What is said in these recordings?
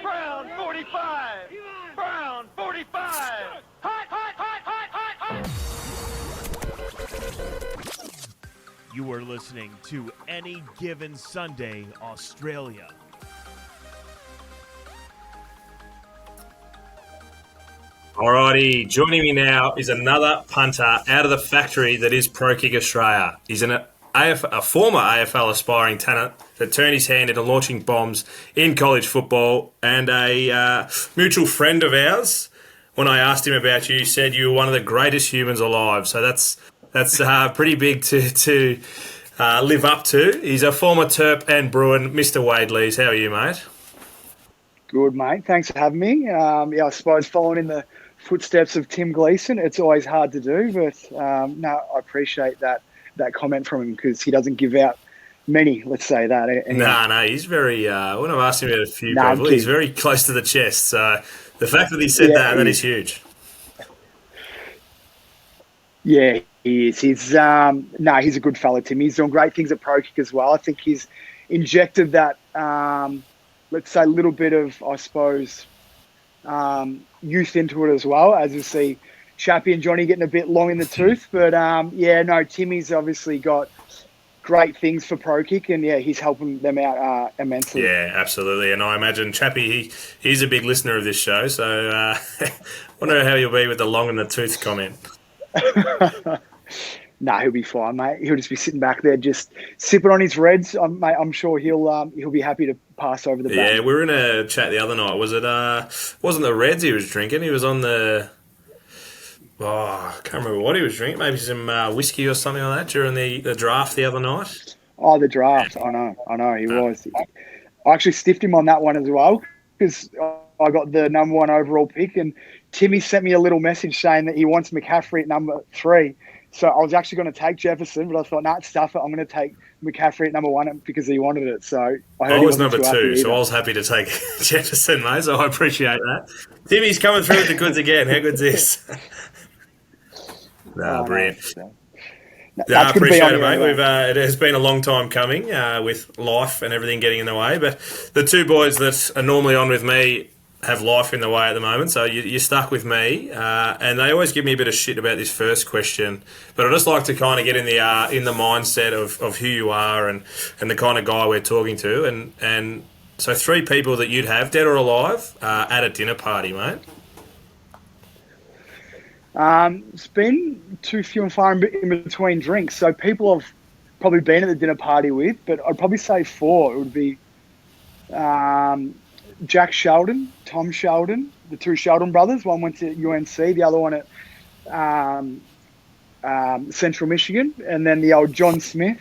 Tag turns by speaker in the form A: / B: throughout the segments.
A: Brown 45. Brown 45. Hot, hot, hot, hot, hot, hot.
B: You are listening to Any Given Sunday, Australia.
C: Alrighty, joining me now is another punter out of the factory that is Prokick Australia. He's a former AFL aspiring talent that turned his hand into launching bombs in college football, and a mutual friend of ours. When I asked him about you, he said you were one of the greatest humans alive. So that's pretty big to live up to. He's a former Terp and Bruin, Mr. Wade Lees. How are you, mate?
D: Good, mate. Thanks for having me. I suppose following in the footsteps of Tim Gleeson, it's always hard to do, but no, I appreciate that comment from him because he doesn't give out many, let's say that. Anyway.
C: No, he's very, when I've asked him about a few people, he's very close to the chest. So the fact that he said that is huge.
D: Yeah, he is. He's a good fella, Tim. He's doing great things at Prokick as well. I think he's injected that, let's say, little bit of, I suppose, youth into it as well, as you see Chappie and Johnny getting a bit long in the tooth. But, Timmy's obviously got great things for Prokick, and, he's helping them out immensely.
C: Yeah, absolutely. And I imagine Chappie, he's a big listener of this show, so I wonder how he'll be with the long in the tooth comment.
D: No, he'll be fine, mate. He'll just be sitting back there, just sipping on his Reds. Mate, I'm sure he'll be happy to pass over the back.
C: Yeah, we were in a chat the other night. Was it? Wasn't the Reds he was drinking? He was on the. Oh, I can't remember what he was drinking. Maybe some whiskey or something like that during the draft the other night.
D: Oh, the draft. I know. He was. I actually stiffed him on that one as well because I got the number 1 overall pick, and Timmy sent me a little message saying that he wants McCaffrey at number 3. So I was actually going to take Jefferson, but I thought, nah, stuff it. I'm going to take McCaffrey at number 1 because he wanted it. So I
C: was number 2, so I was happy to take Jefferson, mate. So I appreciate that. Timmy's coming through with the goods again. How good's this? Brilliant. I appreciate it, mate. It has been a long time coming with life and everything getting in the way. But the two boys that are normally on with me have life in the way at the moment, so you're stuck with me, and they always give me a bit of shit about this first question, but I just like to kind of get in the mindset of who you are and the kind of guy we're talking to, and so 3 people that you'd have, dead or alive, at a dinner party, mate.
D: It's been too few and far in between drinks, so people I've probably been at the dinner party with, but I'd probably say 4. It would be Jack Sheldon, Tom Sheldon, the 2 Sheldon brothers. One went to UNC, the other one at Central Michigan, and then the old John Smith,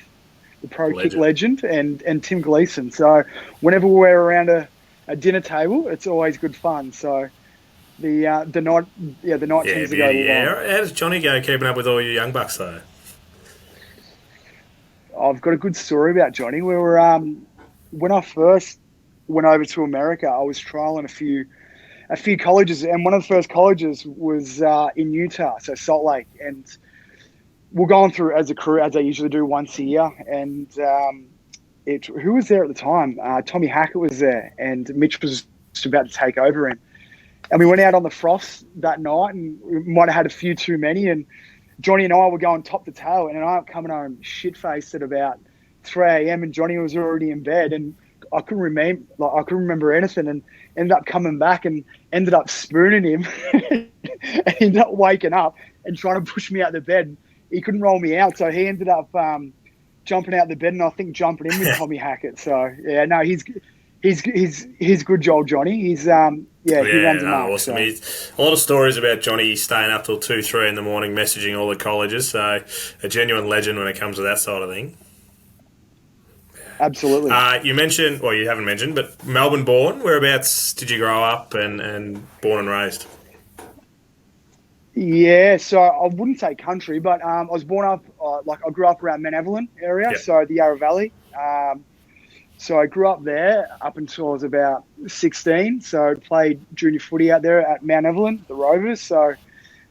D: the Prokick legend, and Tim Gleeson. So whenever we're around a dinner table, it's always good fun. So the night tends to go well.
C: Yeah, how does Johnny go keeping up with all you young bucks though?
D: I've got a good story about Johnny. We were when I first went over to America, I was trialing a few colleges, and one of the first colleges was in Utah, so Salt Lake, and we're going through as a crew, as I usually do once a year, and who was there at the time? Tommy Hackett was there, and Mitch was just about to take over him. And we went out on the frost that night, and we might have had a few too many, and Johnny and I were going top to tail, and I ended up coming home shit-faced at about 3 a.m, and Johnny was already in bed, and I couldn't remember anything, and ended up coming back and ended up spooning him and he ended up waking up and trying to push me out of the bed. He couldn't roll me out, so he ended up jumping out the bed, and I think jumping in with Tommy Hackett. So yeah, no, he's good, Joel Johnny. He runs a mark.
C: Awesome. So. A lot of stories about Johnny staying up till 2-3 in the morning messaging all the colleges. So a genuine legend when it comes to that side of thing.
D: Absolutely.
C: You mentioned, well, you haven't mentioned, but Melbourne born. Whereabouts did you grow up and born and raised?
D: Yeah, so I wouldn't say country, but I was born up, I grew up around Mount Evelyn area, so the Yarra Valley. So I grew up there up until I was about 16. So I played junior footy out there at Mount Evelyn, the Rovers. So,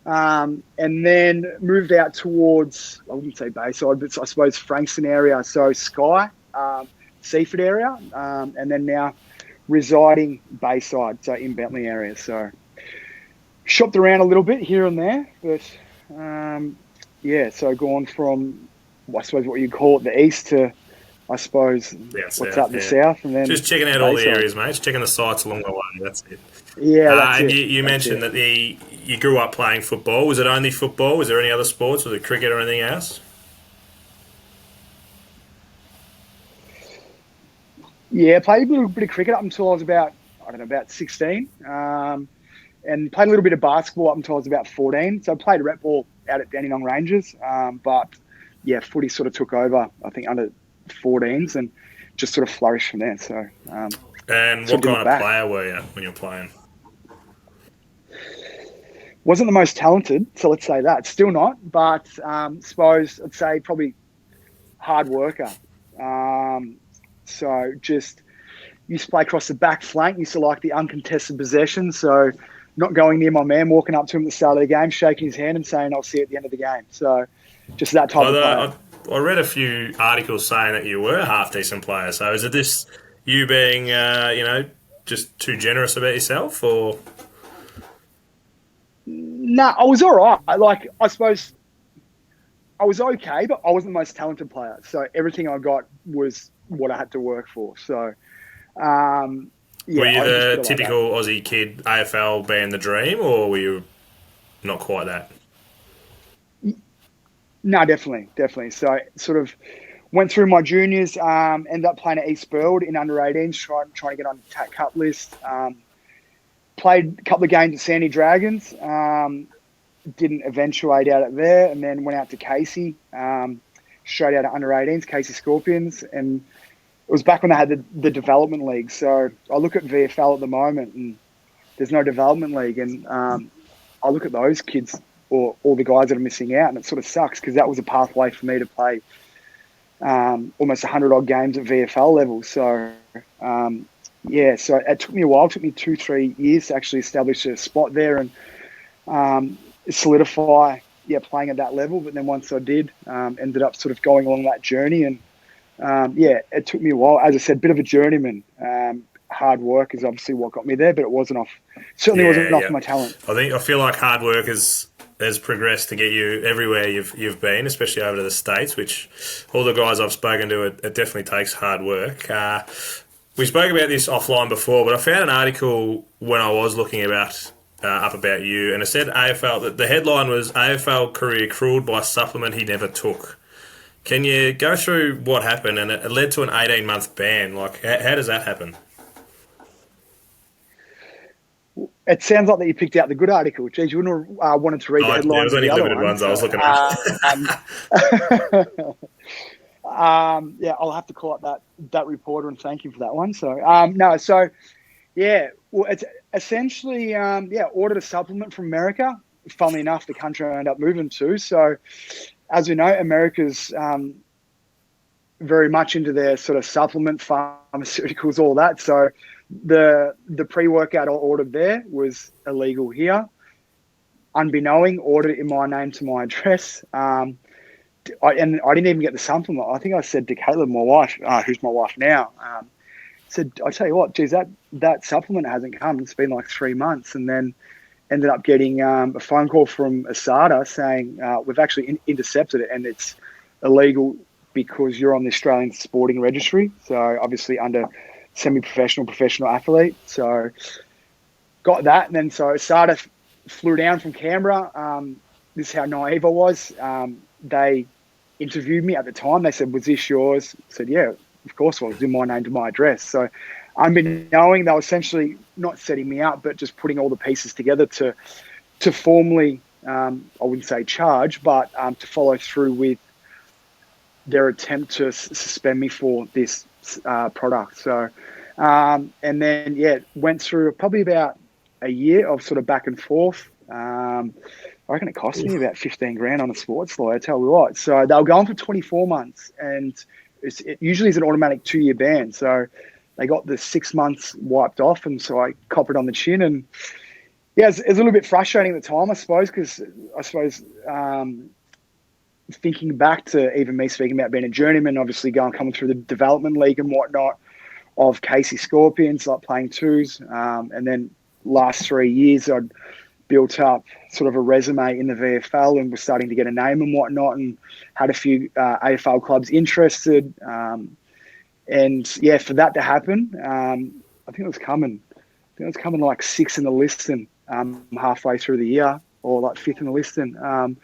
D: and then moved out towards, I wouldn't say Bayside, but I suppose Frankston area. So Skye, Seaford area. And then now residing Bayside, so in Bentley area. So shopped around a little bit here and there, but so gone from, I suppose what you'd call it, the east to, I suppose, the south, and then
C: just checking out all the
D: Bayside.
C: areas, mate. Just checking the sites along the way. That's it.
D: Yeah, that's
C: and
D: it.
C: you mentioned that you grew up playing football. Was it only football? Was there any other sports? Was it cricket or anything else?
D: Yeah, played a little bit of cricket up until I was about 16. And played a little bit of basketball up until I was about 14. So I played rep ball out at Dandenong Rangers. But yeah, footy sort of took over, I think, under 14s and just sort of flourished from there. So,
C: and what kind of player were you when you were playing?
D: Wasn't the most talented, so let's say that. Still not, but suppose I'd say probably hard worker. So just used to play across the back flank, used to like the uncontested possession. So not going near my man, walking up to him at the start of the game, shaking his hand and saying, "I'll see you at the end of the game." So just that type of player.
C: I read a few articles saying that you were a half-decent player. So is it this you being, just too generous about yourself, or...?
D: No, I was all right. I suppose I was okay, but I wasn't the most talented player. So everything I got was what I had to work for. So, were
C: you the typical Aussie kid, AFL being the dream, or were you not quite that?
D: No, definitely. So sort of went through my juniors, ended up playing at East Burwood in under 18s, trying to get on the TAC Cup list. Played a couple of games at Sandy Dragons, didn't eventuate out at there, and then went out to Casey, straight out of under 18s, Casey Scorpions, and it was back when they had the development league. So I look at VFL at the moment, and there's no development league, and I look at those kids or all the guys that are missing out, and it sort of sucks because that was a pathway for me to play almost 100-odd games at VFL level. So, so it took me a while. It took me 2-3 years to actually establish a spot there and solidify, playing at that level. But then once I did, ended up sort of going along that journey. And, it took me a while. As I said, bit of a journeyman. Hard work is obviously what got me there, but it wasn't off my talent.
C: I feel like hard work has progressed to get you everywhere you've been, especially over to the States, which all the guys I've spoken to, it definitely takes hard work. We spoke about this offline before, but I found an article when I was looking up about you, and it said AFL, that the headline was AFL career cruelled by supplement he never took. Can you go through what happened? And it led to an 18-month ban. Like, how does that happen?
D: It sounds like that you picked out the good article. Geez, you wouldn't have wanted to read the headlines.
C: There was only limited ones I was looking at.
D: I'll have to call up that reporter and thank you for that one. So, it's essentially, ordered a supplement from America. Funnily enough, the country I ended up moving to. So, as we know, America's very much into their sort of supplement, pharmaceuticals, all that. So, the pre-workout I ordered there was illegal here. Unbeknowing, ordered it in my name to my address. I didn't even get the supplement. I think I said to Caleb, my wife, who's my wife now, said, I tell you what, geez, that supplement hasn't come. It's been like 3 months. And then ended up getting a phone call from ASADA saying, we've actually intercepted it and it's illegal because you're on the Australian Sporting Registry. So obviously under semi-professional, professional athlete. So got that. And then so ASADA flew down from Canberra. This is how naive I was. They interviewed me at the time. They said, was this yours? I said, yeah, of course it was, in my name to my address. So unbeknowing, they were essentially not setting me up, but just putting all the pieces together to formally, I wouldn't say charge, but to follow through with their attempt to suspend me for this product. So, and then, went through probably about a year of sort of back and forth. I reckon it cost me about 15 grand on a sports lawyer, I tell you what. So they were going for 24 months and it usually is an automatic 2-year ban. So they got the 6 months wiped off, and so I copped it on the chin. And it's a little bit frustrating at the time, I suppose, because thinking back to even me speaking about being a journeyman, obviously coming through the development league and whatnot, of Casey Scorpions, like playing twos. And then last 3 years, I'd built up sort of a resume in the VFL and was starting to get a name and whatnot, and had a few AFL clubs interested. And yeah, for that to happen, I think it was coming. Like 6th in the listing halfway through the year, or like 5th in the listing. So I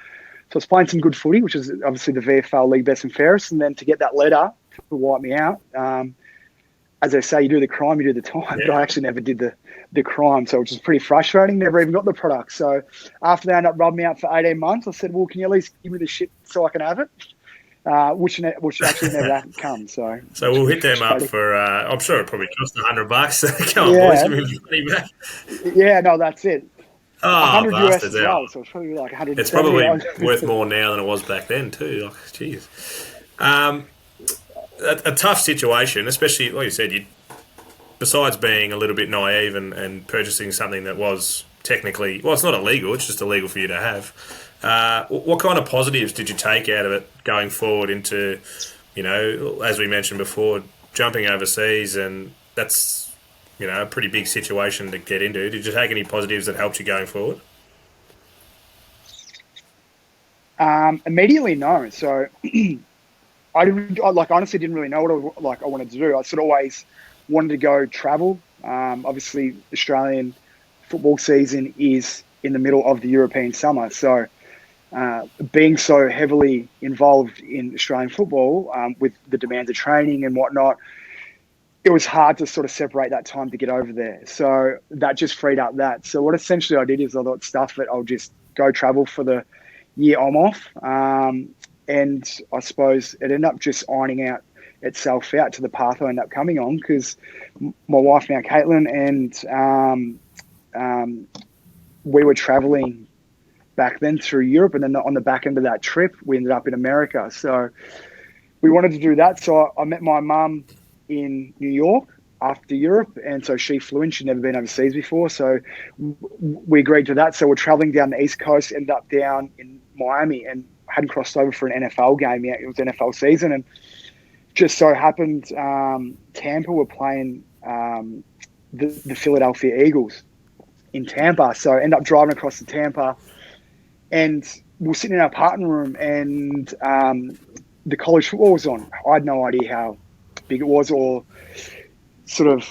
D: was playing some good footy, which is obviously the VFL League Best and Fairest, and then to get that letter to wipe me out. As they say, you do the crime, you do the time.
C: Yeah.
D: But I actually never did the crime, so which is pretty frustrating. Never even got the product. So after they ended up rubbing me out for 18 months, I said, well, can you at least give me the shit so I can have it? Which actually never come. So
C: we'll hit them up for. I'm sure it probably cost $100. Come on, boys, give me your money back.
D: Yeah, no, that's it.
C: Oh,
D: 100 US as
C: bastards
D: well,
C: out.
D: so it's probably like 100.
C: It's probably worth more now than it was back then too. Like, jeez. A tough situation, especially like you said. Besides being a little bit naive and purchasing something that was technically, well, it's not illegal. It's just illegal for you to have. What kind of positives did you take out of it going forward into, as we mentioned before, jumping overseas, and that's, a pretty big situation to get into. Did you take any positives that helped you going forward?
D: Immediately, no. So I honestly didn't really know what I wanted to do. I sort of always wanted to go travel. Obviously, Australian football season is in the middle of the European summer. So being so heavily involved in Australian football with the demands of training and whatnot, it was hard to sort of separate that time to get over there. So that just freed up that. So what essentially I did is I thought, stuff it, I'll just go travel for the year I'm off. And I suppose it ended up just ironing out itself out to the path I ended up coming on, because my wife now, Caitlin, and we were traveling back then through Europe, and then on the back end of that trip, we ended up in America. So we wanted to do that. So I met my mum in New York after Europe, and so she flew in. She'd never been overseas before, so we agreed to that. So we're traveling down the East Coast, ended up down in Miami, and hadn't crossed over for an NFL game yet. It was NFL season, and just so happened Tampa were playing the Philadelphia Eagles in Tampa. So I ended up driving across to Tampa, and we were sitting in our partner room, and the college football was on. I had no idea how big it was, or sort of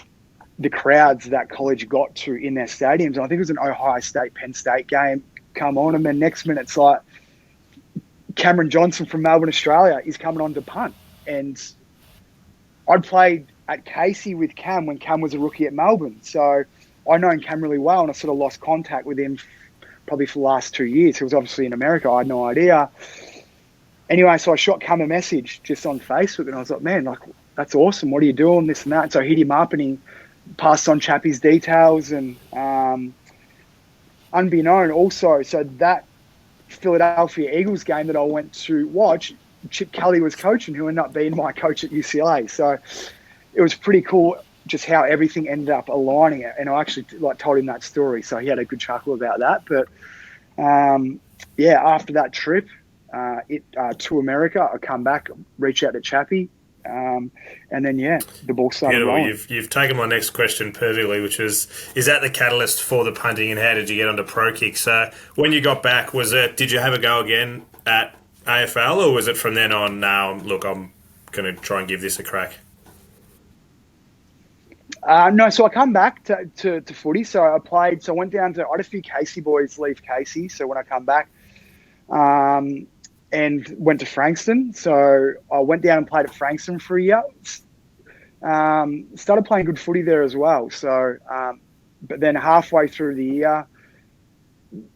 D: the crowds that college got to in their stadiums. And I think it was an Ohio State, Penn State game come on, and then next minute it's like Cameron Johnson from Melbourne, Australia is coming on to punt. And I'd played at Casey with Cam when Cam was a rookie at Melbourne. So I known Cam really well, and I sort of lost contact with him probably for the last 2 years. He was obviously in America. I had no idea. Anyway, so I shot Cam a message just on Facebook, and I was like, man, like, that's awesome. What are you doing? This and that. And so I hit him up, and he passed on Chappie's details. And unbeknown also, so that Philadelphia Eagles game that I went to watch, Chip Kelly was coaching, who ended up being my coach at UCLA. So it was pretty cool just how everything ended up aligning it. And I actually told him that story, so he had a good chuckle about that. But after that trip to America, I come back, reach out to Chappie, and then the ball started rolling.
C: You've taken my next question perfectly, which is that the catalyst for the punting, and how did you get onto Prokick? So when you got back, did you have a go again at AFL, or was it from then on, now, look, I'm going to try and give this a crack?
D: No, so I come back to footy. So I played. So I went down to. I had a few Casey boys leave Casey. So when I come back, and went to Frankston. So I went down and played at Frankston for a year. Started playing good footy there as well. So, but then halfway through the year,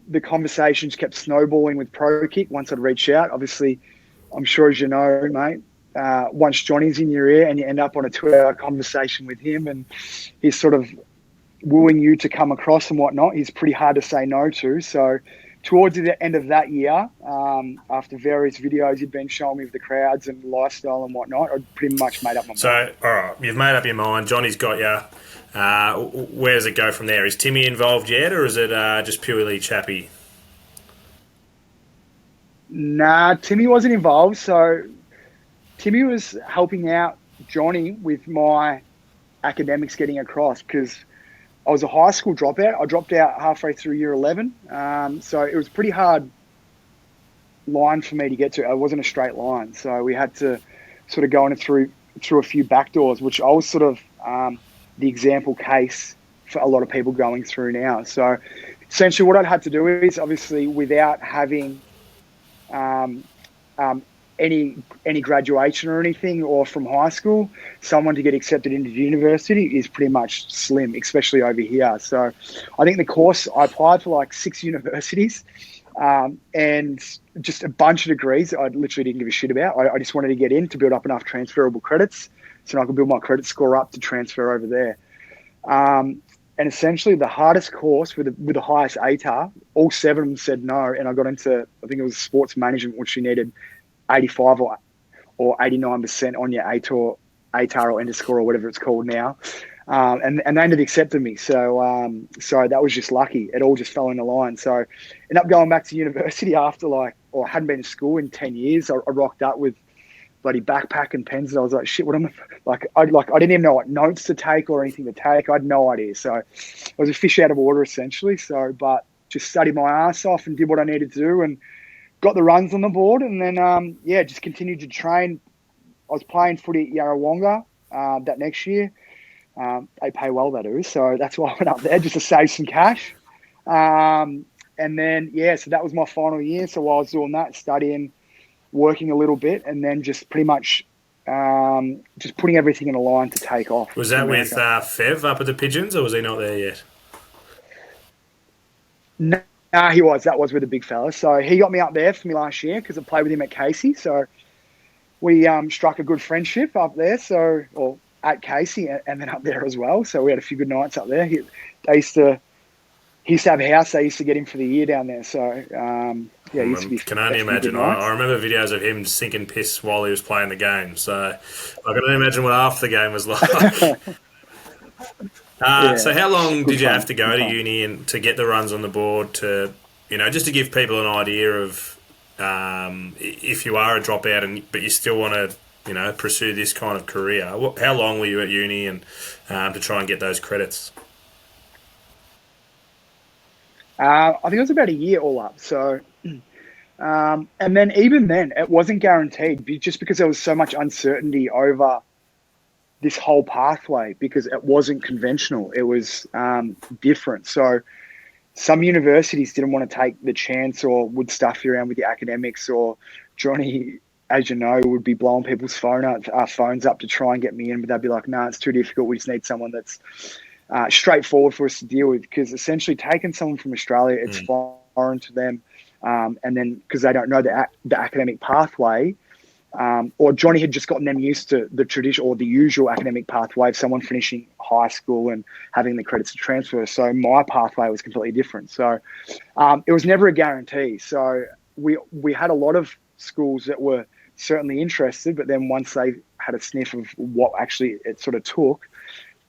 D: the conversations kept snowballing with Prokick once I'd reach out. Obviously, I'm sure, as you know, mate, once Johnny's in your ear and you end up on a 2-hour conversation with him, and he's sort of wooing you to come across and whatnot, he's pretty hard to say no to. So towards the end of that year, after various videos you'd been showing me of the crowds and lifestyle and whatnot, I'd pretty much made up my mind.
C: So, all right, you've made up your mind. Johnny's got you. Where does it go from there? Is Timmy involved yet, or is it just purely Chappie?
D: Nah, Timmy wasn't involved. So Timmy was helping out Johnny with my academics getting across because I was a high school dropout. I dropped out halfway through year 11. So it was a pretty hard line for me to get to. It wasn't a straight line. So we had to sort of go in through a few back doors, which I was sort of the example case for a lot of people going through now. So essentially what I'd had to do is, obviously, without having any graduation or anything, or from high school, someone to get accepted into university is pretty much slim, especially over here. So I think the course, I applied for like 6 universities and just a bunch of degrees I literally didn't give a shit about. I just wanted to get in to build up enough transferable credits so I could build my credit score up to transfer over there. And essentially the hardest course with the highest ATAR, all 7 of them said no, and I got into, I think it was sports management, which you needed 85 or 89% on your ATAR or underscore or whatever it's called now. And they ended up accepting me. So that was just lucky. It all just fell into line. So I ended up going back to university after hadn't been to school in 10 years. I rocked up with bloody backpack and pens, and I was like, shit, what am I, I didn't even know what notes to take or anything to take. I had no idea. So I was a fish out of water essentially. So, but just studied my ass off and did what I needed to do and got the runs on the board. And then, just continued to train. I was playing footy at Yarrawonga that next year. They pay well, that is. So that's why I went up there, just to save some cash. And then, so that was my final year. So while I was doing that, studying, working a little bit, and then just pretty much just putting everything in a line to take off.
C: Was that with Fev up at the Pigeons, or was he not there yet?
D: No, he was. That was with the big fella. So he got me up there for me last year because I played with him at Casey. So we struck a good friendship up there. Or at Casey and then up there as well. So we had a few good nights up there. He used to have a house. They used to get him for the year down there. So, it used to be.
C: Can only imagine. I remember videos of him sinking piss while he was playing the game. So I can only imagine what half the game was like. So how long did you have to go to uni and to get the runs on the board to, just to give people an idea of if you are a dropout but you still want to, pursue this kind of career? How long were you at uni and to try and get those credits?
D: I think it was about a year all up. So, and then even then, it wasn't guaranteed just because there was so much uncertainty over this whole pathway because it wasn't conventional. It was different. So some universities didn't want to take the chance or would stuff you around with your academics, or Johnny, as you know, would be blowing people's phones up to try and get me in, but they'd be like, no, it's too difficult. We just need someone that's straightforward for us to deal with, because essentially taking someone from Australia, it's foreign to them. And then because they don't know the academic pathway, or Johnny had just gotten them used to the tradition or the usual academic pathway of someone finishing high school and having the credits to transfer. So my pathway was completely different. So it was never a guarantee. So we had a lot of schools that were certainly interested, but then once they had a sniff of what actually it sort of took,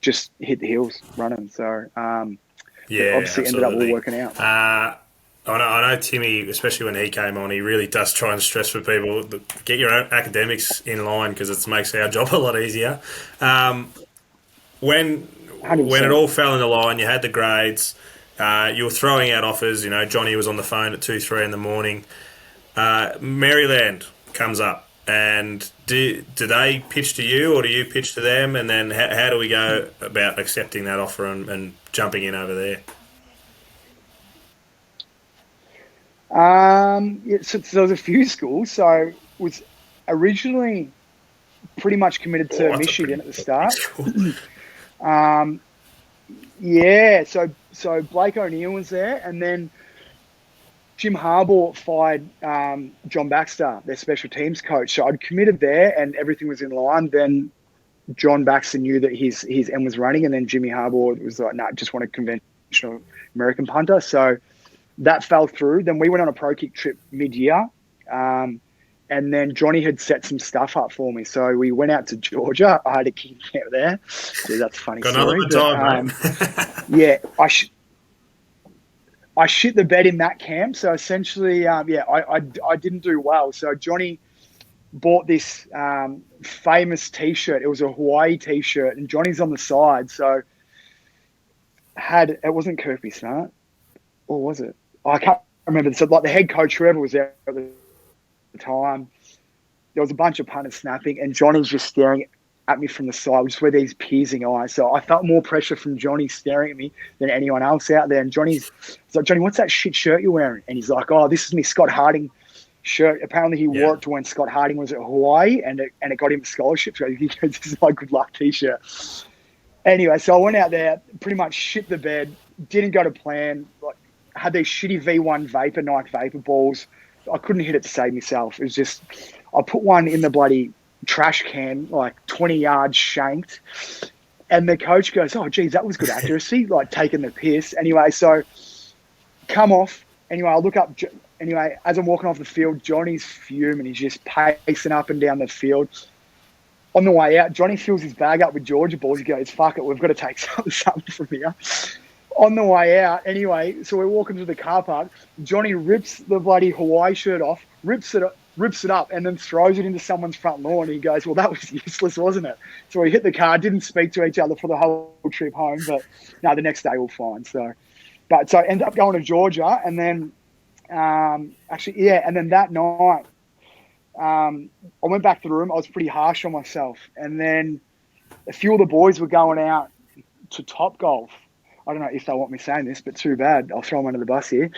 D: just hit the hills running. So obviously ended up all working out.
C: I know Timmy, especially when he came on, he really does try and stress for people, get your own academics in line because it makes our job a lot easier. When it all fell into line, you had the grades, you were throwing out offers. Johnny was on the phone at 2-3 in the morning. Maryland comes up, and do they pitch to you or do you pitch to them? And then how do we go about accepting that offer and jumping in over there?
D: So there was a few schools. So was originally pretty much committed to Michigan at the start. So Blake O'Neill was there, and then Jim Harbaugh fired John Baxter, their special teams coach. So I'd committed there and everything was in line. Then John Baxter knew that his end was running, and then Jimmy Harbaugh was like, no, just want a conventional American punter. So that fell through. Then we went on a Prokick trip mid-year, and then Johnny had set some stuff up for me. So we went out to Georgia. I had a kid out there. Dude, that's a funny
C: Got
D: story.
C: Time,
D: I shit the bed in that camp. So essentially, I didn't do well. So Johnny bought this famous T-shirt. It was a Hawaii T-shirt, and Johnny's on the side. So it wasn't Kirby Smart, or was it? I can't remember. So like the head coach, whoever was there at the time, there was a bunch of punters snapping, and Johnny's just staring at me from the side, just with these piercing eyes. So I felt more pressure from Johnny staring at me than anyone else out there. And Johnny's like, Johnny, what's that shit shirt you're wearing? And he's like, oh, this is me Scott Harding shirt. Apparently he wore it to when Scott Harding was at Hawaii, and it got him a scholarship. So he goes, this is my good luck T-shirt. Anyway, so I went out there, pretty much shit the bed, didn't go to plan. Like, had these shitty V1 vapor, Nike vapor balls. I couldn't hit it to save myself. It was just, I put one in the bloody trash can, like 20 yards shanked. And the coach goes, oh, geez, that was good accuracy, like taking the piss. Anyway, so come off. Anyway, I look up. Anyway, as I'm walking off the field, Johnny's fuming. He's just pacing up and down the field. On the way out, Johnny fills his bag up with Georgia balls. He goes, fuck it, we've got to take something from here. On the way out, anyway, so we're walking to the car park. Johnny rips the bloody Hawaii shirt off, rips it up, and then throws it into someone's front lawn. He goes, well, that was useless, wasn't it? So we hit the car, didn't speak to each other for the whole trip home. But no, the next day we're fine. So I ended up going to Georgia, and then and then that night, I went back to the room. I was pretty harsh on myself. And then a few of the boys were going out to Top Golf. I don't know if they want me saying this, but too bad. I'll throw them under the bus here.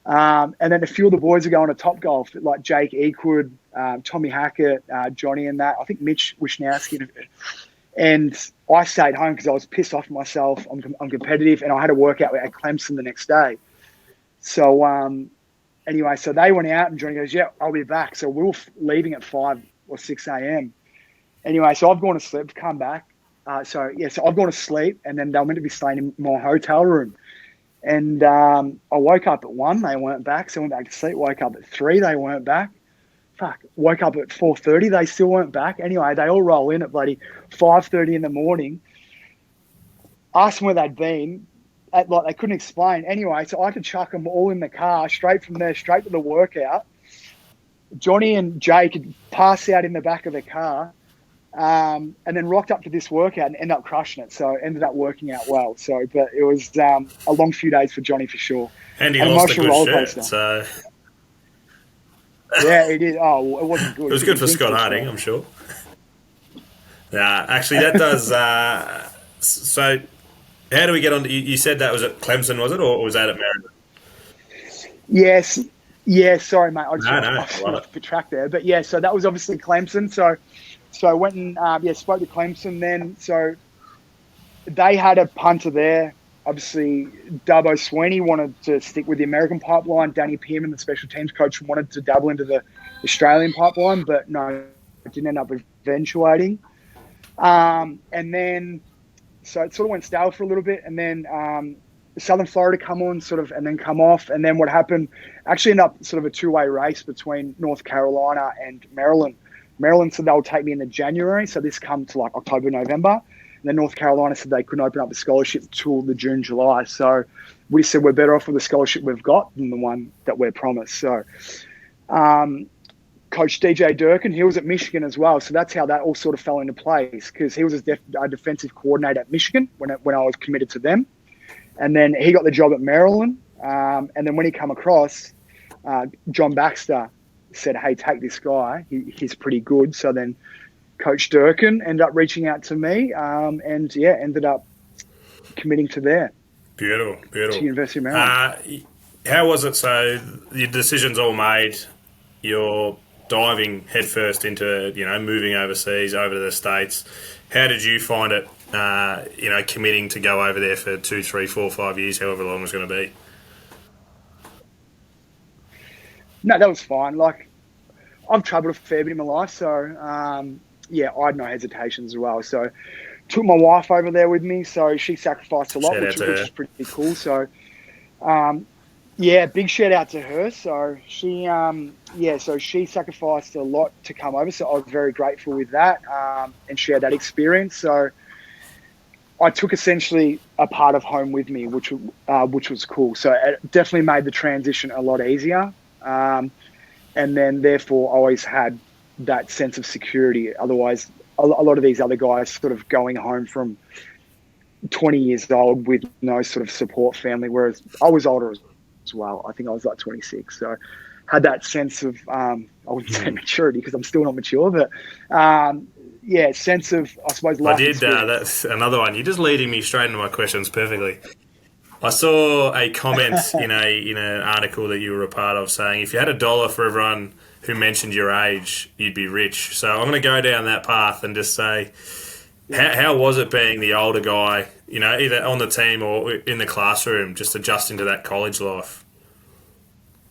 D: And then a few of the boys are going to Top Golf, like Jake Eakwood, Tommy Hackett, Johnny and that. I think Mitch Wisnowski. And I stayed home because I was pissed off myself. I'm competitive, and I had a workout at Clemson the next day. So anyway, so they went out, and Johnny goes, yeah, I'll be back. So we were leaving at 5 or 6 a.m. Anyway, so I've gone to sleep, come back. So I've gone to sleep, and then they were meant to be staying in my hotel room. And I woke up at 1, they weren't back. So I went back to sleep, woke up at 3, they weren't back. Woke up at 4:30, they still weren't back. Anyway, they all roll in at bloody 5:30 in the morning. Asked them where they'd been. They couldn't explain. Anyway, so I had to chuck them all in the car, straight from there, straight to the workout. Johnny and Jake had passed out in the back of the car. And then rocked up to this workout and ended up crushing it. So it ended up working out well. So, but it was a long few days for Johnny for sure.
C: And he lost a good shirt, so...
D: Yeah, he did. Oh, it wasn't good.
C: It was good for Scott Harding, I'm sure. Yeah, actually, that does... so, how do we get on... You said that was at Clemson, was it? Or was that at Maryland?
D: Yes. Yeah, sorry, mate. I
C: No,
D: just track there. But yeah, so that was obviously Clemson. So I went and spoke to Clemson then. So they had a punter there. Obviously, Dubbo Sweeney wanted to stick with the American pipeline. Danny Pearman, the special teams coach, wanted to dabble into the Australian pipeline, but no, it didn't end up eventuating. And then, so it sort of went stale for a little bit, and then Southern Florida come on and then come off. And then what happened, actually ended up sort of a two-way race between North Carolina and Maryland. Maryland said they'll take me into January, so this come to like October, November. And then North Carolina said they couldn't open up the scholarship until the June, July. So we said we're better off with the scholarship we've got than the one that we're promised. So Coach DJ Durkin, he was at Michigan as well. So that's how that all sort of fell into place, because he was a defensive coordinator at Michigan when I was committed to them. And then he got the job at Maryland. And then when he come across, John Baxter said, hey, take this guy. He's pretty good. So then Coach Durkin ended up reaching out to me ended up committing to there.
C: Beautiful.
D: To University of Maryland.
C: How was it? So your decision's all made. You're diving headfirst into, moving overseas, over to the States. How did you find it, committing to go over there for 2, 3, 4, 5 years, however long it was going to be?
D: No, that was fine. Like, I've travelled a fair bit in my life, so I had no hesitations as well. So, took my wife over there with me, so she sacrificed a lot, which is pretty cool. So, big shout out to her. So she sacrificed a lot to come over. So I was very grateful with that and shared that experience. So I took essentially a part of home with me, which was cool. So it definitely made the transition a lot easier. And then therefore I always had that sense of security. Otherwise, a lot of these other guys sort of going home from 20 years old with no sort of support family, whereas I was older as well. I think I was like 26. So had that sense of, I wouldn't say maturity because I'm still not mature, but sense of, I suppose, life experience.
C: That's another one. You're just leading me straight into my questions perfectly. I saw a comment in an article that you were a part of saying if you had $1 for everyone who mentioned your age, you'd be rich. So I'm going to go down that path and just say, how was it being the older guy, either on the team or in the classroom, just adjusting to that college life?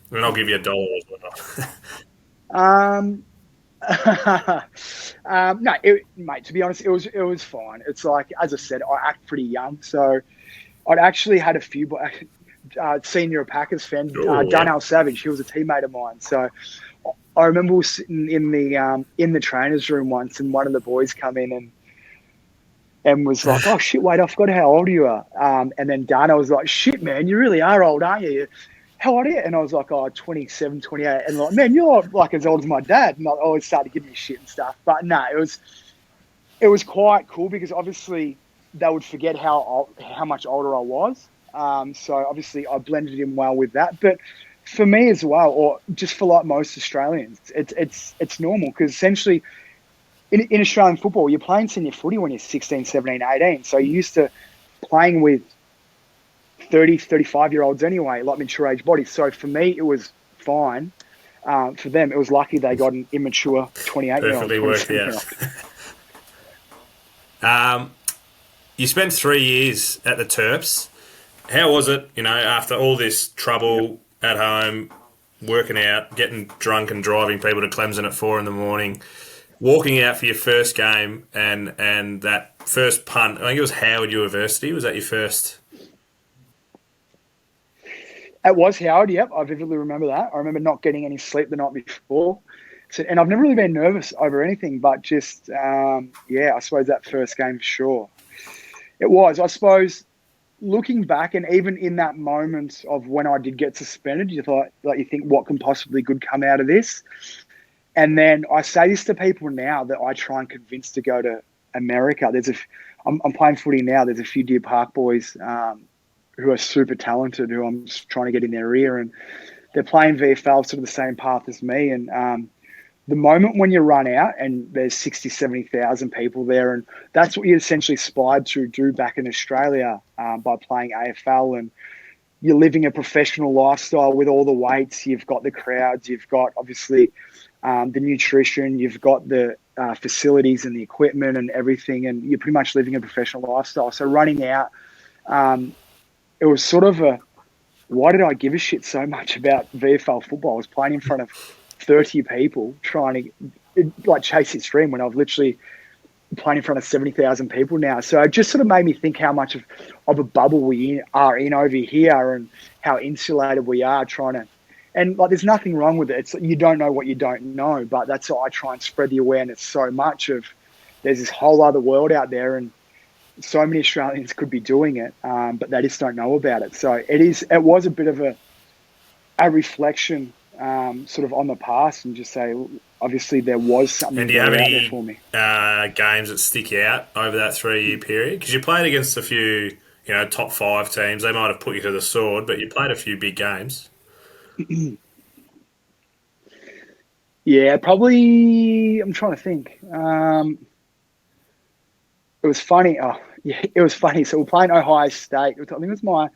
C: And I'll give you $1 as well.
D: No, mate, to be honest, it was fine. It's like, as I said, I act pretty young, so I'd actually had a few senior Packers fan, Darnell Savage. He was a teammate of mine, so I remember we were sitting in the trainers' room once, and one of the boys come in and was like, "Oh shit, wait, I forgot how old you are." And then Darnell was like, "Shit, man, you really are old, aren't you? How old are you?" And I was like, 27, 28. And like, "Man, you're like as old as my dad." And I always started giving me shit and stuff. But no, it was quite cool because obviously they would forget how much older I was. So obviously I blended in well with that. But for me as well, or just for like most Australians, it's normal because essentially in Australian football, you're playing senior footy when you're 16, 17, 18. So you're used to playing with 30, 35-year-olds anyway, like mature age bodies. So for me, it was fine. For them, it was lucky they got an immature 28-year-old.
C: Perfectly worked out. You spent 3 years at the Terps. How was it, after all this trouble at home, working out, getting drunk and driving people to Clemson at 4 a.m, walking out for your first game and that first punt? I think it was Howard University. Was that your first?
D: It was Howard, yep. I vividly remember that. I remember not getting any sleep the night before. So, and I've never really been nervous over anything, but just, I suppose that first game for sure. It was. I suppose, looking back, and even in that moment of when I did get suspended, you think, what can possibly good come out of this? And then I say this to people now that I try and convince to go to America. I'm playing footy now. There's a few Deer Park boys who are super talented, who I'm just trying to get in their ear, and they're playing VFL sort of the same path as me. And the moment when you run out and there's 60, 70,000 people there, and that's what you essentially aspired to do back in Australia by playing AFL, and you're living a professional lifestyle with all the weights. You've got the crowds, you've got obviously the nutrition, you've got the facilities and the equipment and everything, and you're pretty much living a professional lifestyle. So running out, it was sort of why did I give a shit so much about VFL football? I was playing in front of 30 people trying to chase its dream when I've literally playing in front of 70,000 people now. So it just sort of made me think how much of a bubble we are in over here, and how insulated we are and there's nothing wrong with it. It's, you don't know what you don't know, but that's why I try and spread the awareness so much of there's this whole other world out there, and so many Australians could be doing it, but they just don't know about it. So it was a bit of a reflection sort of on the past, and just say, obviously there was something out there for me.
C: Games that stick out over that 3-year period? Because you played against a few, top 5 teams. They might have put you to the sword, but you played a few big games.
D: Yeah, probably. I'm trying to think. It was funny. It was funny. So we're playing Ohio State. I think it was my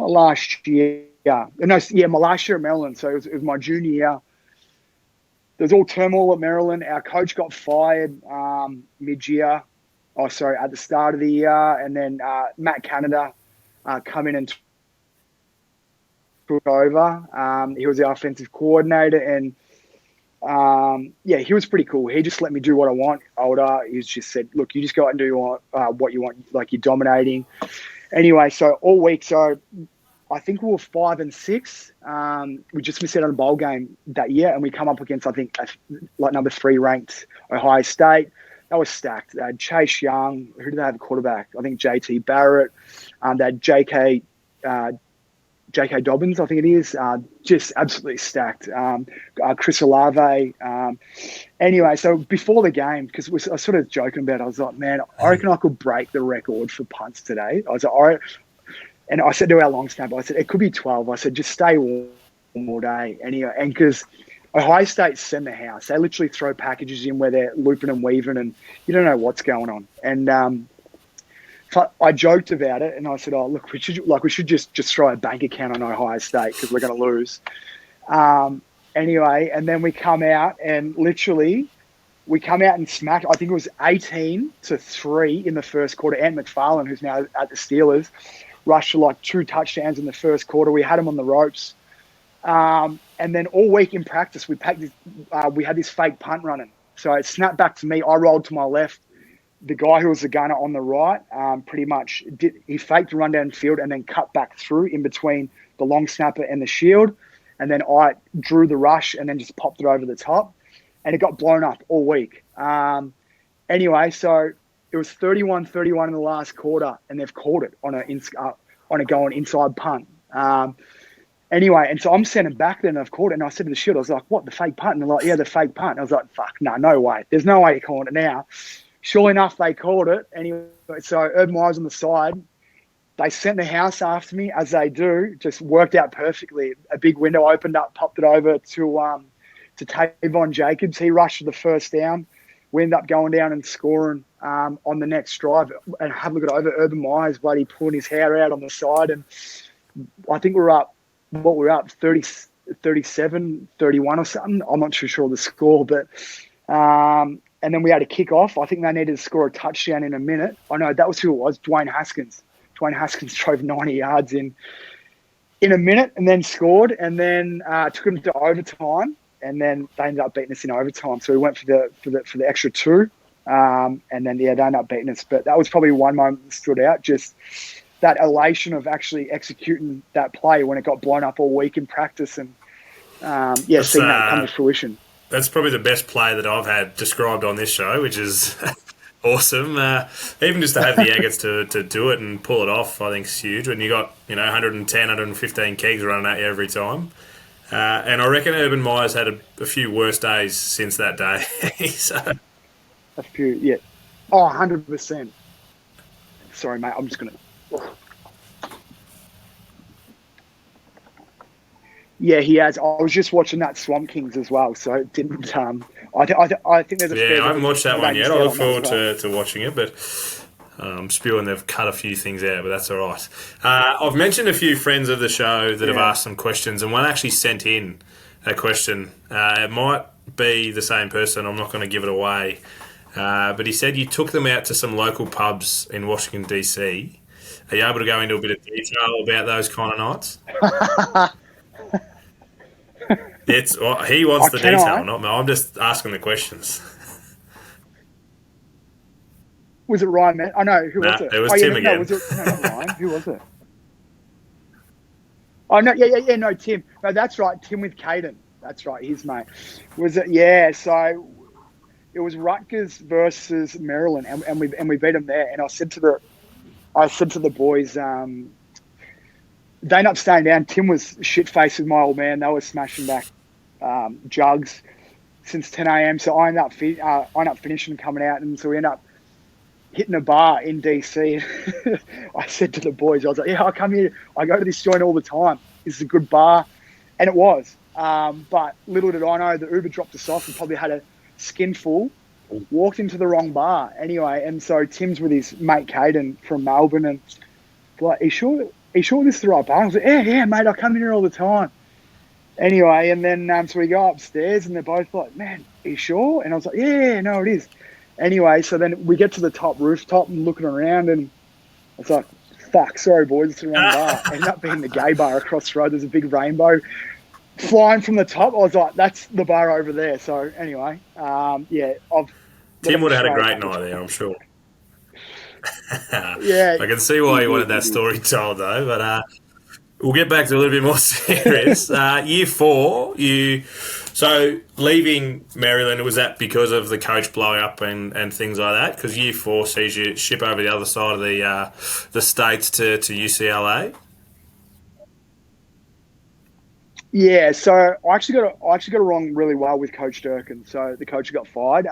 D: last year. My last year at Maryland. So it was my junior year. There was all turmoil at Maryland. Our coach got fired mid-year. At the start of the year. And then Matt Canada come in and took over. He was the offensive coordinator, and he was pretty cool. He just let me do what I want. He just said, look, you just go out and do what you want, like you're dominating. Anyway, so all week, so I think we were 5 and 6. We just missed out on a bowl game that year, and we come up against, I think, number 3 ranked Ohio State. That was stacked. They had Chase Young. Who did they have a quarterback? I think JT Barrett. They had JK J.K. Dobbins, I think it is, just absolutely stacked. Chris Olave. Anyway, so before the game, because I was sort of joking about it, I was like, man, I reckon I could break the record for punts today. I was like, all right. And I said to our long snapper, I said, it could be 12. I said, just stay warm all day. Anyway, and because Ohio State send the house, they literally throw packages in where they're looping and weaving and you don't know what's going on. And I joked about it and I said, oh, look, we should just throw a bank account on Ohio State because we're going to lose. Anyway, and then we come out and literally and smacked, I think it was 18-3 in the first quarter. Ant McFarlane, who's now at the Steelers, rushed for like 2 touchdowns in the first quarter. We had him on the ropes. And then all week in practice, we had this fake punt running. So it snapped back to me. I rolled to my left. The guy who was the gunner on the right, pretty much he faked the run down field and then cut back through in between the long snapper and the shield. And then I drew the rush and then just popped it over the top. And it got blown up all week. Anyway, so it was 31-31 in the last quarter, and they've called it on a going inside punt. Anyway, and so I'm sending back then, and I've called it, and I said to the shield, I was like, what, the fake punt? And they're like, yeah, the fake punt. And I was like, fuck, no way. There's no way you're calling it now. Sure enough, they called it. Anyway, so Urban Meyer's on the side. They sent the house after me, as they do. Just worked out perfectly. A big window opened up, popped it over to Tavon Jacobs. He rushed for the first down. We ended up going down and scoring on the next drive. And have a look at it over. Urban Meyer's bloody pulling his hair out on the side. And I think we're up 37, 31 or something. I'm not too sure of the score, but and then we had a kick off. I think they needed to score a touchdown in a minute. I know that was who it was, Dwayne Haskins. Dwayne Haskins drove 90 yards in a minute and then scored, and then took them to overtime, and then they ended up beating us in overtime. So we went for the extra 2, and then they ended up beating us. But that was probably one moment that stood out, just that elation of actually executing that play when it got blown up all week in practice, and seeing that come to fruition.
C: That's probably the best play that I've had described on this show, which is awesome. Even just to have the agates to do it and pull it off, I think is huge. When you got 110, 115 kegs running at you every time. And I reckon Urban Meyer's had a few worse days since that day. So.
D: A few, yeah. Oh, 100%. Sorry, mate. I'm just going to... Yeah, he has. I was just watching that Swamp Kings as well, so it didn't. I think there's a fair.
C: Yeah, I haven't watched that one yet. I look forward to watching it, but I'm spewing they've cut a few things out, but that's all right. I've mentioned a few friends of the show that have asked some questions, and one actually sent in a question. It might be the same person. I'm not going to give it away, but he said you took them out to some local pubs in Washington DC. Are you able to go into a bit of detail about those kind of nights? He wants the detail, not me. I'm just asking the questions.
D: Was it Ryan? Man? I know. Who was it?
C: It was Tim again.
D: No, not Ryan. Who was it? Oh, no. Yeah. No, Tim. No, that's right. Tim with Caden. That's right. His mate. Was it? Yeah. So it was Rutgers versus Maryland, and we beat them there. And I said to the boys, they ended up staying down. Tim was shit-faced with my old man. They were smashing back jugs since 10 a.m. So I ended up finishing coming out, and so we ended up hitting a bar in DC. I said to the boys, I was like, yeah, I come here. I go to this joint all the time. This is a good bar. And it was. But little did I know, the Uber dropped us off and probably had a skinful, walked into the wrong bar. Anyway, and so Tim's with his mate Caden from Melbourne, and like, are you sure this is the right bar? I was like, yeah, mate, I come in here all the time. Anyway, and then so we go upstairs, and they're both like, man, are you sure? And I was like, yeah, no, it is. Anyway, so then we get to the top rooftop and looking around, and I was like, fuck, sorry, boys, it's the wrong bar. Ended up being the gay bar across the road. There's a big rainbow flying from the top. I was like, that's the bar over there. So anyway,
C: Tim would have had a great night there, I'm sure.
D: Yeah,
C: I can see why you wanted that story told, though, but we'll get back to a little bit more serious. Year 4, so leaving Maryland, was that because of the coach blowing up and things like that? Because year 4 sees you ship over the other side of the states to UCLA.
D: Yeah, so I actually got it wrong really well with Coach Durkin. So the coach who got fired.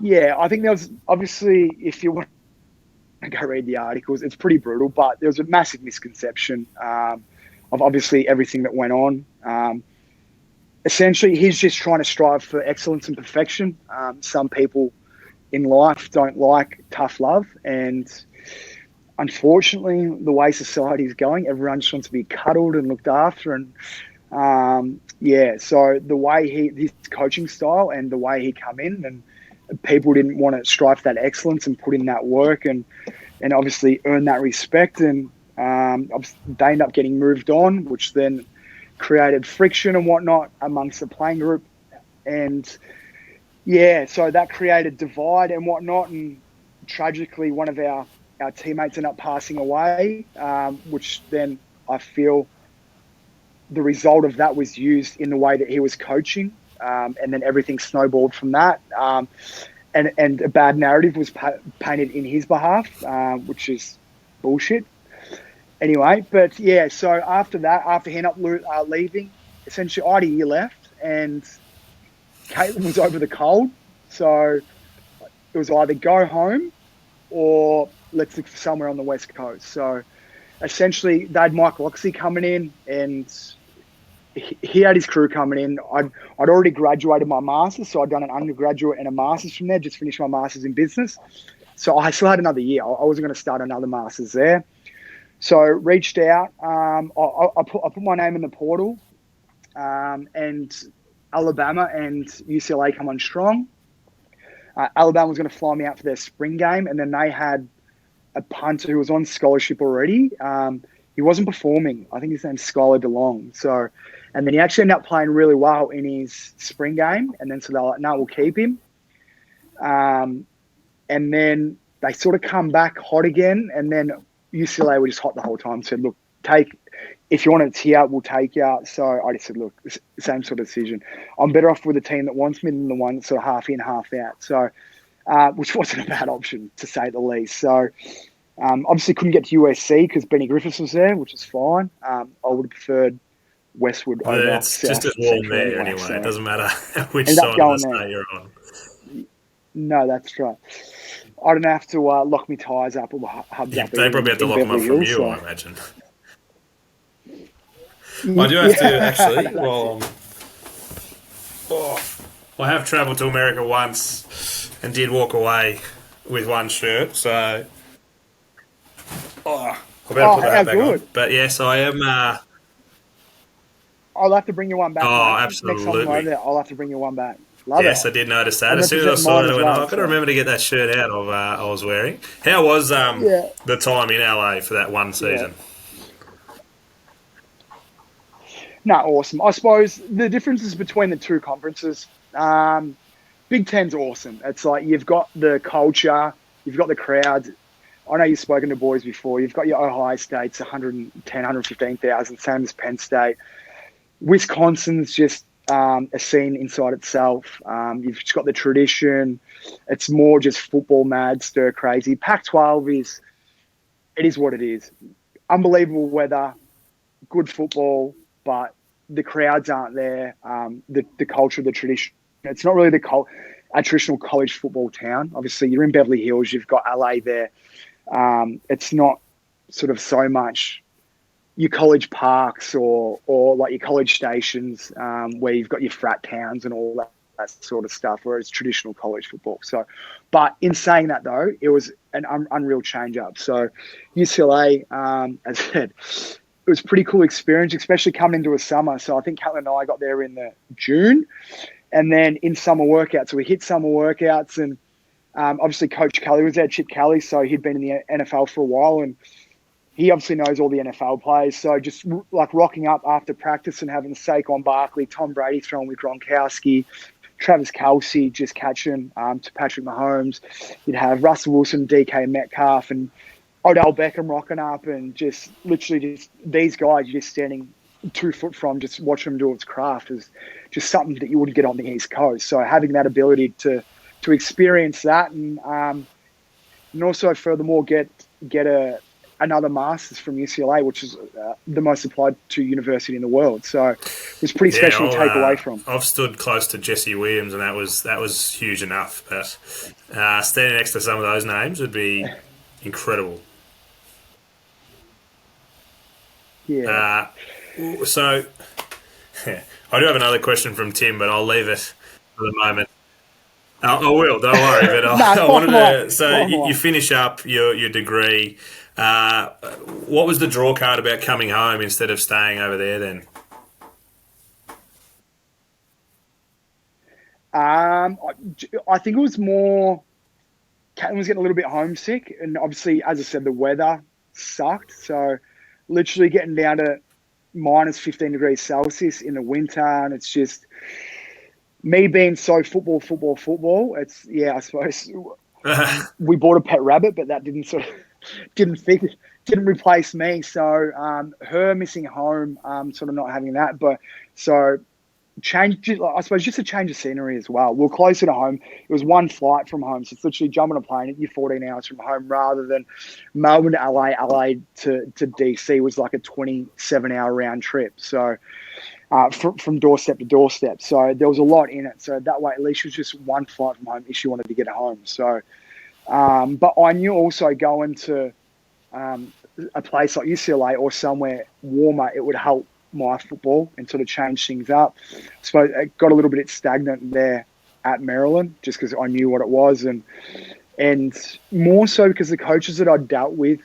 D: Yeah, I think there was obviously, if you want to go read the articles, it's pretty brutal, but there was a massive misconception of obviously everything that went on. Essentially, he's just trying to strive for excellence and perfection. Some people in life don't like tough love, and unfortunately, the way society is going, everyone just wants to be cuddled and looked after. And yeah, so the way his coaching style and the way he come in, and people didn't want to strive for that excellence and put in that work and obviously earn that respect. And they end up getting moved on, which then created friction and whatnot amongst the playing group. And yeah, so that created divide and whatnot. And tragically, one of our teammates ended up passing away, which then I feel the result of that was used in the way that he was coaching. And then everything snowballed from that. And a bad narrative was painted in his behalf, which is bullshit. Anyway, but yeah, so after that, after he ended up leaving, essentially I had a year left, and Caitlin was over the cold. So it was either go home or let's look for somewhere on the West Coast. So essentially they had Mike Loxley coming in, and he had his crew coming in. I'd already graduated my master's, so I'd done an undergraduate and a master's from there, just finished my master's in business. So I still had another year. I wasn't going to start another master's there. So reached out. I put my name in the portal, and Alabama and UCLA come on strong. Alabama was going to fly me out for their spring game, and then they had a punter who was on scholarship already. He wasn't performing. I think his name's Skylar DeLong. So, and then he actually ended up playing really well in his spring game, and then so they're like, no, we'll keep him. And then they sort of come back hot again, and then UCLA were just hot the whole time. Said, look, if you want to tee out, we'll take you out. So I just said, look, same sort of decision. I'm better off with a team that wants me than the one that's sort of half in, half out. So, which wasn't a bad option, to say the least. So obviously couldn't get to USC because Benny Griffiths was there, which is fine. I would have preferred Westwood over
C: It's
D: South
C: just as warm
D: Central
C: there anyway.
D: So
C: It doesn't matter which
D: ended up
C: side of the
D: going there.
C: state you're on.
D: No, that's right. I don't have to lock my tyres up or my hubs
C: Yeah,
D: up.
C: they probably have to lock them up
D: Beverly
C: from
D: Hills,
C: you,
D: so.
C: I imagine. I do have to actually. Well, I have travelled to America once and did walk away with one shirt, so I better put that back on. But yes, I am.
D: I'll have to bring you one back.
C: Oh,
D: mate.
C: absolutely.
D: Next time I'm over there, I'll have to bring you one back. Love
C: Yes,
D: it.
C: I did notice that.
D: I'm
C: As soon as I saw it, I went,
D: well,
C: I've got to remember to get that shirt out I was wearing. How was the time in LA for that one season?
D: No, awesome. I suppose the differences between the two conferences, Big Ten's awesome. It's like you've got the culture, you've got the crowds. I know you've spoken to boys before. You've got your Ohio State's 110, 115,000, same as Penn State. Wisconsin's just a scene inside itself. You've just got the tradition. It's more just football mad, stir crazy. Pac-12 is what it is. Unbelievable weather, good football, but the crowds aren't there. The culture, the tradition. It's not really a traditional college football town. Obviously, you're in Beverly Hills. You've got LA there. It's not sort of so much your college parks or like your college stations where you've got your frat towns and all that sort of stuff, where it's traditional college football. So, but in saying that though, it was an unreal change up. So UCLA, as I said, it was a pretty cool experience, especially coming into a summer. So I think Caitlin and I got there in the June, and then in summer workouts. So we hit summer workouts, and obviously Coach Kelly was there, Chip Kelly. So he'd been in the NFL for a while, and he obviously knows all the NFL players. So just like rocking up after practice and having Saquon Barkley, Tom Brady throwing with Gronkowski, Travis Kelce just catching to Patrick Mahomes. You'd have Russell Wilson, DK Metcalf, and Odell Beckham rocking up, and just literally just these guys just standing 2 foot from, just watching them do its craft is just something that you wouldn't get on the East Coast. So having that ability to experience that, and also furthermore get another master's from UCLA, which is the most applied to university in the world. So it was pretty special to take away from.
C: I've stood close to Jesse Williams, and that was huge enough. But standing next to some of those names would be incredible.
D: Yeah.
C: So I do have another question from Tim, but I'll leave it for the moment. I will, don't worry. But I wanted to. So you finish up your degree. What was the draw card about coming home instead of staying over there then?
D: I think it was more. Caitlin was getting a little bit homesick, and obviously, as I said, the weather sucked. So, literally getting down to minus 15 degrees Celsius in the winter, and it's just me being so football. It's I suppose we bought a pet rabbit, but that didn't replace me. So her missing home, sort of not having that, but so I suppose just a change of scenery as well. We're closer to home. It was one flight from home, so it's literally jumping a plane. You're 14 hours from home rather than Melbourne to LA to DC was like a 27-hour round trip. So from doorstep to doorstep. So there was a lot in it. So that way, at least it was just one flight from home if she wanted to get home. So, but I knew also going to a place like UCLA or somewhere warmer, it would help my football and sort of change things up. So it got a little bit stagnant there at Maryland just because I knew what it was, and more so because the coaches that I dealt with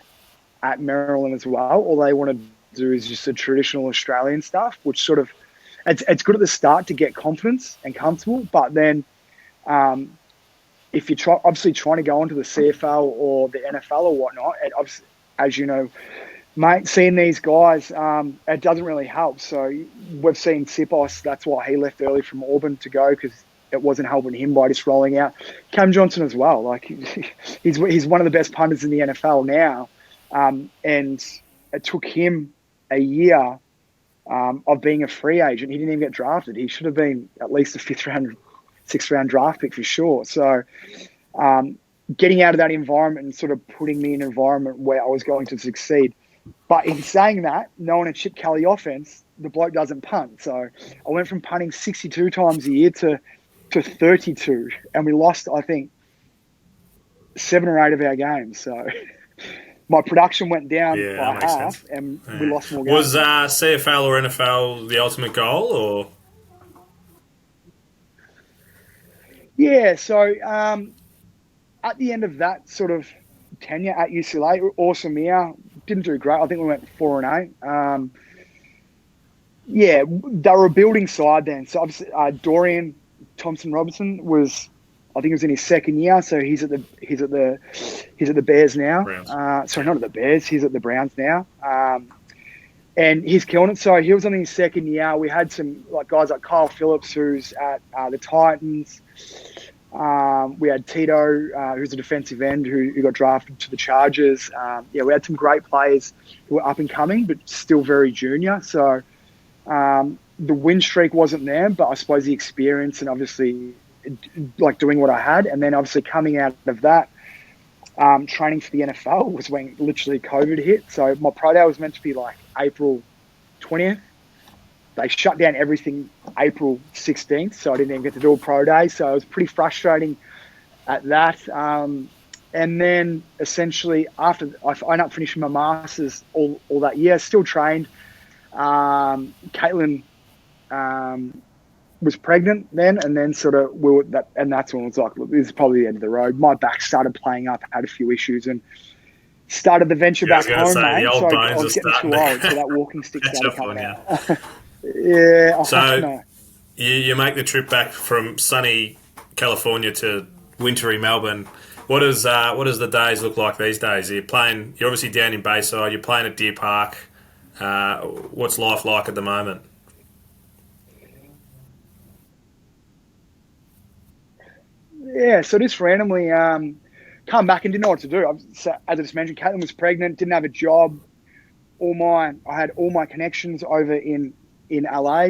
D: at Maryland as well, all they want to do is just the traditional Australian stuff, which sort of it's good at the start to get confidence and comfortable, but then if you're obviously trying to go into the CFL or the NFL or whatnot, and obviously, as you know, mate, seeing these guys, it doesn't really help. So we've seen Sipos, that's why he left early from Auburn to go, because it wasn't helping him by just rolling out. Cam Johnson as well. Like he's one of the best punters in the NFL now, and it took him a year of being a free agent. He didn't even get drafted. He should have been at least a 6th round draft pick for sure. So getting out of that environment and sort of putting me in an environment where I was going to succeed. But in saying that, knowing a Chip Kelly offense, the bloke doesn't punt. So I went from punting 62 times a year to 32, and we lost, I think, 7 or 8 of our games. So my production went down by half, and we lost more games.
C: Was CFL or NFL the ultimate goal, or?
D: Yeah, so at the end of that sort of tenure at UCLA, awesome year, didn't do great. I think we went 4-8. Yeah, they were a building side then. So obviously, Dorian Thompson-Robinson was, I think, he was in his 2nd year. So he's at the Bears now. Sorry, not at the Bears. He's at the Browns now. And he's killing it. So he was on his 2nd year. We had some guys like Kyle Phillips, who's at the Titans. We had Tito, who's a defensive end who got drafted to the Chargers. We had some great players who were up and coming, but still very junior. So the win streak wasn't there, but I suppose the experience and obviously doing what I had. And then obviously coming out of that, training for the NFL was when literally COVID hit. So my pro day was meant to be April 20th. They shut down everything April 16th, so I didn't even get to do a pro day. So it was pretty frustrating at that. And then essentially after I ended up finishing my masters all that year, still trained. Caitlin was pregnant then, and then sort of and that's when it was like, look, this is probably the end of the road. My back started playing up, had a few issues, and started the venture back home, mate. So I was getting too old, so that walking stick started coming out. Yeah.
C: So you make the trip back from sunny California to wintry Melbourne. What does the days look like these days? You're obviously down in Bayside. You're playing at Deer Park. What's life like at the moment?
D: Yeah. So just randomly come back and didn't know what to do. So, as I just mentioned, Caitlin was pregnant, didn't have a job. I had all my connections over in LA,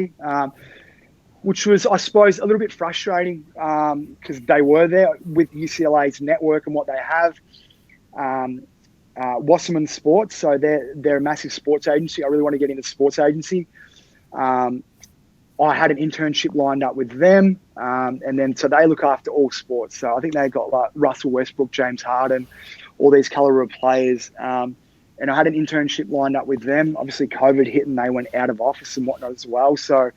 D: which was, I suppose, a little bit frustrating because they were there with UCLA's network and what they have. Wasserman Sports. So they're a massive sports agency. I really want to get into sports agency. I had an internship lined up with them, and then so they look after all sports. So I think they got like Russell Westbrook, James Harden, all these caliber of players. And I had an internship lined up with them. Obviously, COVID hit and they went out of office and whatnot as well. So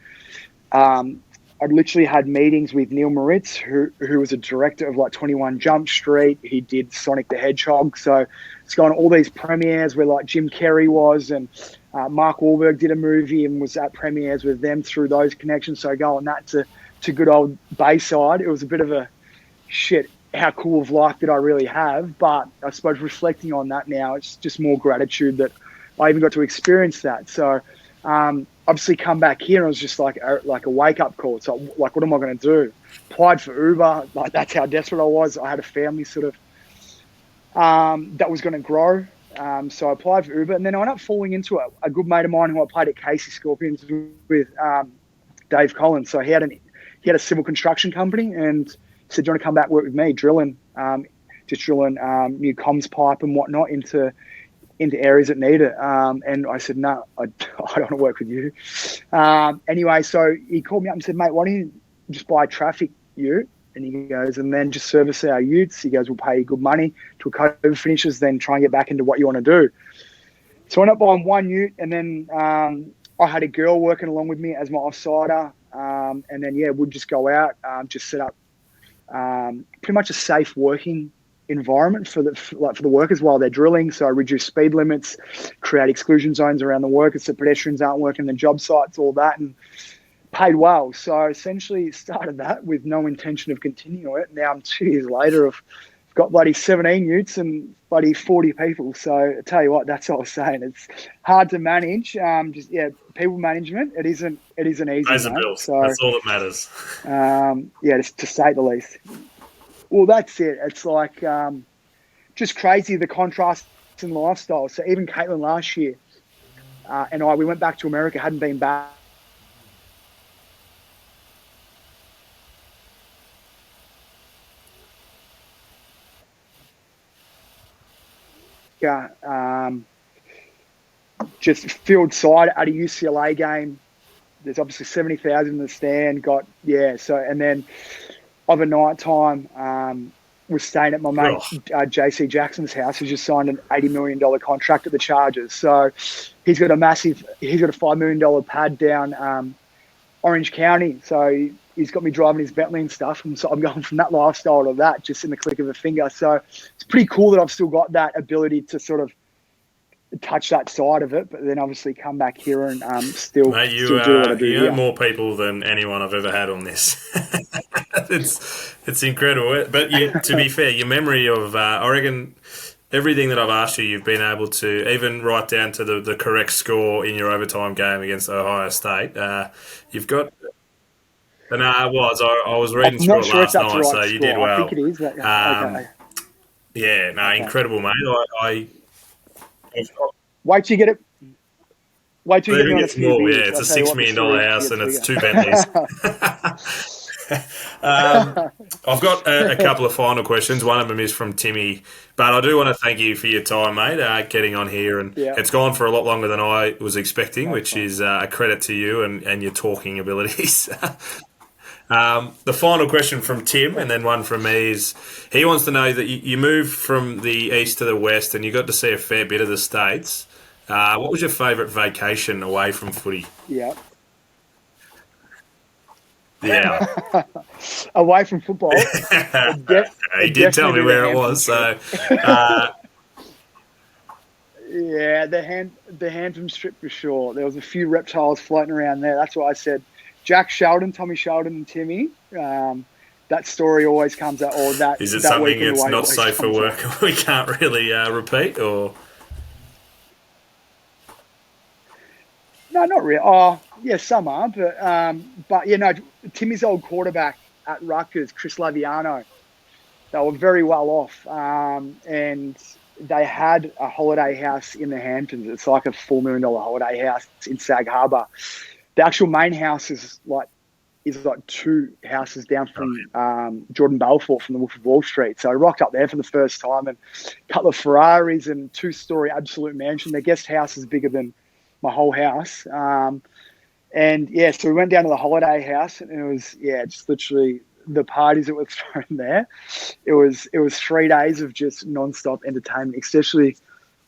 D: I'd literally had meetings with Neil Moritz, who was a director of like 21 Jump Street. He did Sonic the Hedgehog. So it's gone all these premieres where like Jim Carrey was, and Mark Wahlberg did a movie and was at premieres with them through those connections. So going that to good old Bayside, it was a bit of a shit. How cool of life did I really have? But I suppose reflecting on that now, it's just more gratitude that I even got to experience that. So obviously come back here and it was just like a wake-up call. It's like, what am I going to do? Applied for Uber. Like, that's how desperate I was. I had a family sort of that was going to grow. So I applied for Uber, and then I ended up falling into a good mate of mine who I played at Casey Scorpions with, Dave Collins. So he had a civil construction company, and he said, "Do you want to come back work with me, drilling new comms pipe and whatnot into areas that need it?" And I said, "No, I don't want to work with you." Anyway, so he called me up and said, "Mate, why don't you just buy a traffic ute?" And he goes, "And then just service our utes." He goes, "We'll pay you good money till COVID finishes, then try and get back into what you want to do." So I ended up buying one ute, and then I had a girl working along with me as my offsider. And then, we'd just go out, just set up pretty much a safe working environment for the workers while they're drilling. So reduce speed limits, create exclusion zones around the workers so pedestrians aren't working the job sites, all that, and paid well. So essentially started that with no intention of continuing it. Now I'm 2 years later, I've got bloody 17 utes and bloody 40 people. So I tell you what, that's what I was saying. It's hard to manage. People management. It isn't easy.
C: Pays the bills.
D: So
C: that's all that matters.
D: just to say the least. Well, that's it. It's like just crazy, the contrast in lifestyle. So even Caitlin last year and we went back to America, hadn't been back. Just field side at a UCLA game. There's obviously 70,000 in the stand. And then of a night time, was staying at my mate JC Jackson's house, who's just signed an $80 million contract at the Chargers. So he's got a $5 million pad down Orange County. So he's got me driving his Bentley and stuff. And so I'm going from that lifestyle to that just in the click of a finger. So it's pretty cool that I've still got that ability to sort of touch that side of it, but then obviously come back here and still do what I do.
C: You know more people than anyone I've ever had on this. It's incredible. But to be fair, your memory of I reckon everything that I've asked you, you've been able to even write down to the correct score in your overtime game against Ohio State. You've got. And I was reading through it last night,
D: right
C: so you did well.
D: I think it is. Okay.
C: Incredible, mate.
D: Wait till you get it. Wait till you get it on a few
C: more.
D: beers.
C: Yeah, it's a $6 million house and it's 2 Bentleys. I've got a couple of final questions. One of them is from Timmy, but I do want to thank you for your time, mate, getting on here. And it's gone for a lot longer than I was expecting, which is a credit to you and your talking abilities. The final question from Tim, and then one from me, is he wants to know that you moved from the east to the west and you got to see a fair bit of the States. What was your favourite vacation away from footy?
D: Yeah.
C: Yeah.
D: Away from football.
C: He did tell me where it was. So,
D: the Hamptons strip for sure. There was a few reptiles floating around there. That's why I said Jack Sheldon, Tommy Sheldon, and Timmy. That story always comes out. Or that
C: is it
D: that
C: something
D: that's
C: not safe for work? We can't really repeat, or
D: no, not really. Oh, yeah, some are, but Timmy's old quarterback at Rutgers, Chris Laviano. They were very well off, and they had a holiday house in the Hamptons. It's like a $4 million holiday house in Sag Harbor. The actual main house is like is like 2 houses down from Jordan Belfort from the Wolf of Wall Street. So I rocked up there for the first time, and a couple of Ferraris and 2-story absolute mansion. Their guest house is bigger than my whole house. And yeah, so we went down to the holiday house, and it was just literally the parties that were thrown there. It was 3 days of just non-stop entertainment, especially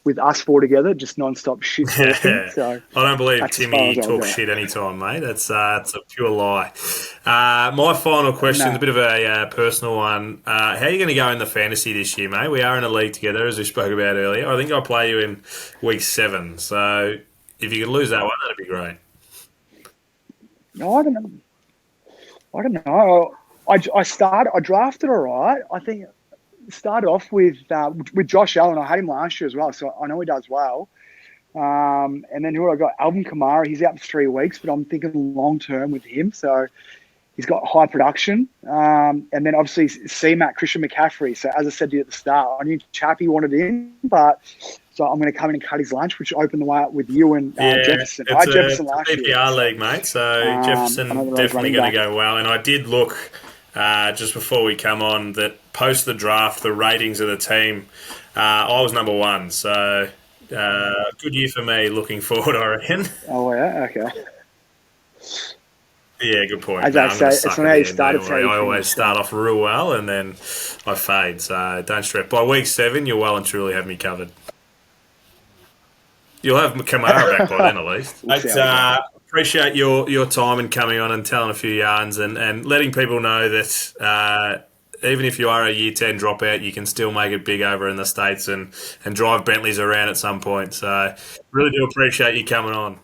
D: with us 4 together, just non-stop shit talking. So
C: I don't believe
D: that's
C: Timmy
D: as far as I'll
C: talks
D: go.
C: shit anytime, mate. That's a pure lie. My final question is a bit of a personal one. How are you going to go in the fantasy this year, mate? We are in a league together, as we spoke about earlier. I think I'll play you in week 7. So if you could lose that one, that'd be great.
D: No, I don't know. I drafted all right. I think started off with Josh Allen. I had him last year as well, so I know he does well. And then who I got? Alvin Kamara. He's out for 3 weeks, but I'm thinking long term with him. So he's got high production. And then obviously CMac, Christian McCaffrey. So as I said to you at the start, I knew Chappie wanted in, but so I'm going to come in and cut his lunch, which opened the way up with you and Jefferson. I had Jefferson last year.
C: It's a PPR league, mate. So Jefferson definitely going to go well. And I did look just before we come on that post the draft, the ratings of the team, I was number 1. So good year for me looking forward, I reckon.
D: Oh, yeah? Okay.
C: Yeah, good point.
D: As I say, it's not how you started.
C: I always start off real well and then I fade. So don't stress. By week 7, you'll well and truly have me covered. You'll have Kamara back by then at least. Appreciate your time and coming on and telling a few yarns and letting people know that even if you are a Year 10 dropout, you can still make it big over in the States and drive Bentleys around at some point. So really do appreciate you coming on.